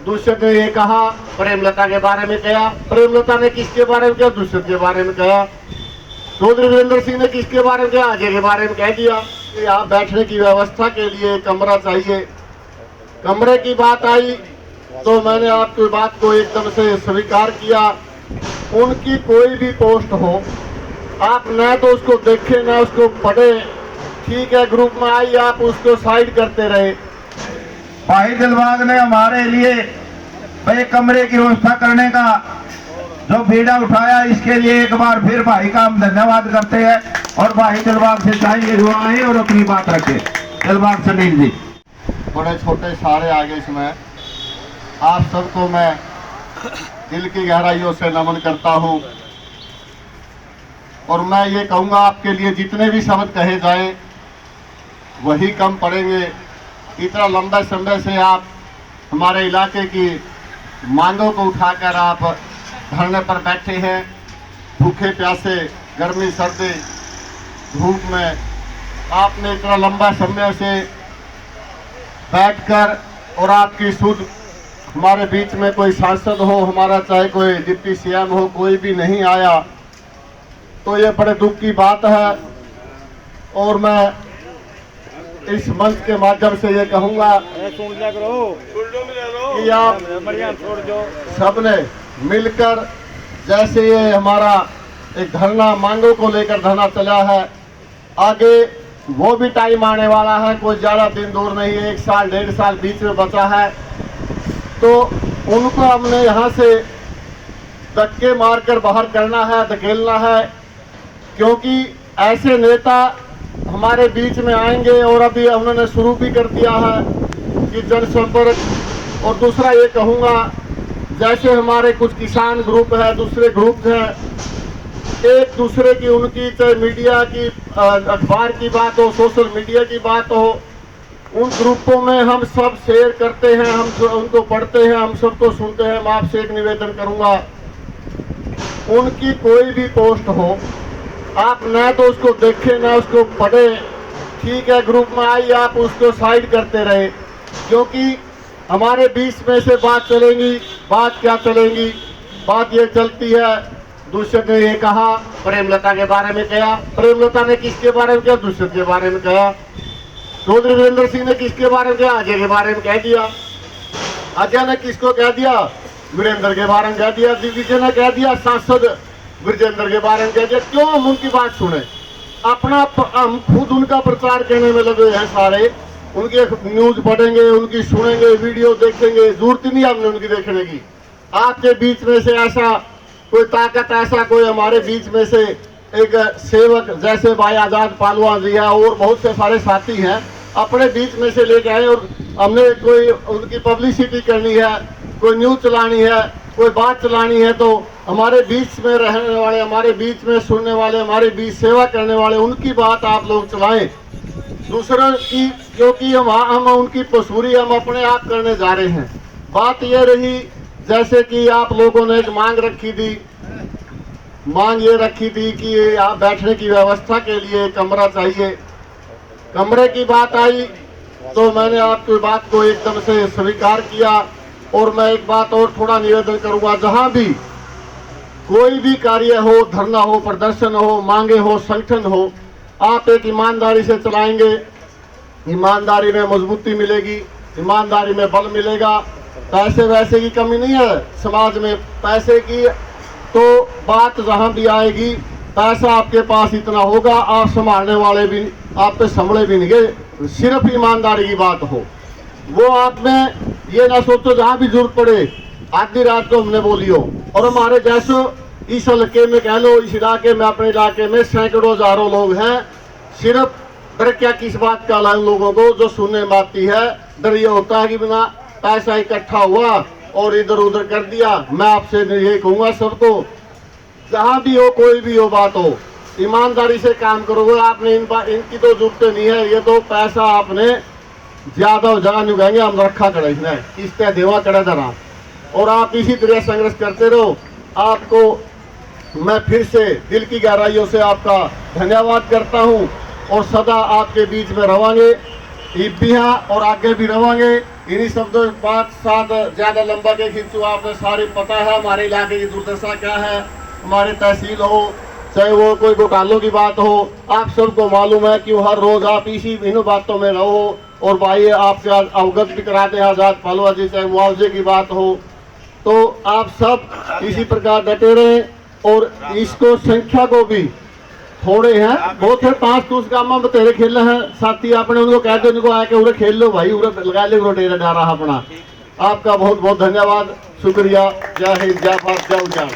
दुष्यंत ने ये कहा, प्रेमलता के बारे में कहा। प्रेमलता ने किसके बारे में कहा? दुष्यंत के बारे में कहा। चौधरी वीरेंद्र सिंह ने किसके बारे में कहा? अजय के बारे में कह दिया कि यहाँ बैठने की व्यवस्था के लिए कमरा चाहिए। कमरे की बात आई तो मैंने आपकी बात को एकदम से स्वीकार किया। उनकी कोई भी पोस्ट हो, आप न तो उसको देखें न उसको पढ़े, ठीक है, ग्रुप में आई आप उसको साइड करते रहे। भाई दिलबाग ने हमारे लिए भाई कमरे की व्यवस्था करने का जो बीड़ा उठाया, इसके लिए एक बार फिर भाई का हम धन्यवाद करते हैं। और भाई दिलबाग से चाहेंगे जो आए और अपनी बात रखे। दिलबाग सलीम जी। बड़े छोटे सारे आगे इसमें आप सबको मैं दिल की गहराइयों से नमन करता हूं। और मैं ये कहूँगा, आपके लिए जितने भी शब्द कहे जाएं वही कम पड़ेंगे। इतना लंबे समय से आप हमारे इलाके की मांगों को उठाकर आप धरने पर बैठे हैं, भूखे प्यासे, गर्मी सर्दी धूप में। आपने इतना लंबा समय से बैठकर और आपकी सुध हमारे बीच में कोई सांसद हो, हमारा चाहे कोई डिप्टी सीएम हो, कोई भी नहीं आया, तो ये बड़े दुख की बात है। और मैं इस मंच के माध्यम से ये कहूँगा कि आप सबने मिलकर, जैसे ये हमारा एक धरना मांगों को लेकर धरना चला है, आगे वो भी टाइम आने वाला है, कोई ज़्यादा दिन दूर नहीं है, 1 साल 1.5 साल बीच में बचा है, तो उनको हमने यहाँ से धक्के मारकर बाहर करना है, धकेलना है। क्योंकि ऐसे नेता हमारे बीच में आएंगे, और अभी उन्होंने शुरू भी कर दिया है कि जनसंपर्क। और दूसरा ये कहूँगा, जैसे हमारे कुछ किसान ग्रुप है, दूसरे ग्रुप हैं, एक दूसरे की उनकी चाहे मीडिया की, अखबार की बात हो, सोशल मीडिया की बात हो, उन ग्रुपों में हम सब शेयर करते हैं, हम उनको पढ़ते हैं, हम सबको सुनते हैं। मैं आपसे एक निवेदन करूँगा, उनकी कोई भी पोस्ट हो, आप न तो उसको देखें न उसको पढ़े, ठीक है, ग्रुप में आई आप उसको साइड करते रहे। क्योंकि हमारे बीच में से बात चलेंगी, बात क्या चलेंगी, बात ये चलती है, दुष्यंत ने ये कहा, प्रेमलता के बारे में कहा। प्रेमलता ने किसके बारे में कहा? दुष्यंत के बारे में कहा। चौधरी वीरेंद्र सिंह ने किसके बारे में कहा? अजय के बारे में कह दिया। अजय ने किसको कह दिया? वीरेंद्र के बारे में कह दिया। दिग्विजय ने कह दिया, सांसद विजेंद्र के बारे में कह दिया। क्यों हम उनकी बात सुने? अपना हम खुद उनका प्रचार करने में लगे हैं सारे, उनके न्यूज पढ़ेंगे, उनकी सुनेंगे, वीडियो देखेंगे, जरूरत नहीं हमने उनकी देखने की। आपके बीच में से ऐसा कोई ताकत, ऐसा कोई हमारे बीच में से एक सेवक जैसे भाई आजाद पालवान जी है और बहुत से सारे साथी हैं, अपने बीच में से लेके आए और हमने कोई उनकी पब्लिसिटी करनी है, कोई न्यूज चलानी है, कोई बात चलानी है, तो हमारे बीच में रहने वाले, हमारे बीच में सुनने वाले, हमारे बीच सेवा करने वाले, उनकी बात आप लोग चलाएं। दूसरों की, क्योंकि हम उनकी पसूरी हम अपने आप करने जा रहे हैं। बात यह रही, जैसे कि आप लोगों ने एक मांग ये रखी थी कि यहाँ बैठने की व्यवस्था के लिए कमरा चाहिए। कमरे की बात आई तो मैंने आपकी बात को एकदम से स्वीकार किया। और मैं एक बात और थोड़ा निवेदन करूंगा, जहां भी कोई भी कार्य हो, धरना हो, प्रदर्शन हो, मांगे हो, संगठन हो, आप एक ईमानदारी से चलाएंगे, ईमानदारी में मजबूती मिलेगी, ईमानदारी में बल मिलेगा। पैसे वैसे की कमी नहीं है समाज में, पैसे की तो बात जहां भी आएगी, पैसा आपके पास इतना होगा, आप संभालने वाले भी आप पे संभले भी नहीं। सिर्फ ईमानदारी की बात हो, वो आप में ये ना सोचो जहां भी जरूरत पड़े आधी रात को हमने बोली हो। और हमारे जैसे इस इलाके में कह लो, इस इलाके में, अपने इलाके में सैकड़ों हजारों लोग हैं। सिर्फ डर क्या किस बात का उन लोगों को जो सुनने में आती है, डर ये होता है कि बिना पैसा इकट्ठा हुआ और इधर उधर कर दिया। मैं आपसे ये कहूँगा सबको, जहाँ भी हो, कोई भी हो, बात हो, ईमानदारी से काम करोगे। आपने इनकी तो जरूरत नहीं है, ये तो पैसा आपने ज्यादा जगह नहीं कहेंगे, हम रखा करे इसने इस तरह देवा करे तरह। और आप इसी तरह संघर्ष करते रहो। आपको मैं फिर से दिल की गहराइयों से आपका धन्यवाद करता हूँ और सदा आपके बीच में रहेंगे, भी हैं और आगे भी रहेंगे। इन्हीं शब्दों में 5-7 ज्यादा लंबा के खींचू, आपने सारे पता है हमारे इलाके की दुर्दशा क्या है। हमारे तहसील हो चाहे वो कोई घोटालों की बात हो, आप सबको मालूम है कि हर रोज आप इसी इन बातों में रहो। और भाई आपके अवगत भी कराते हैं आजाद पालवा जी, चाहे मुआवजे की बात हो, तो आप सब इसी प्रकार डटे रहें। और इसको संख्या को भी थोड़े हैं बहुत है, 5 तो उसका में बतेरे खेल हैं साथी, आपने उनको कह दो उनको आके उरे खेल लो भाई, उरे लगा ले उरे डेरा डारा अपना। आपका बहुत बहुत धन्यवाद, शुक्रिया। जय हिंद, जय भारत, जय उजाड़।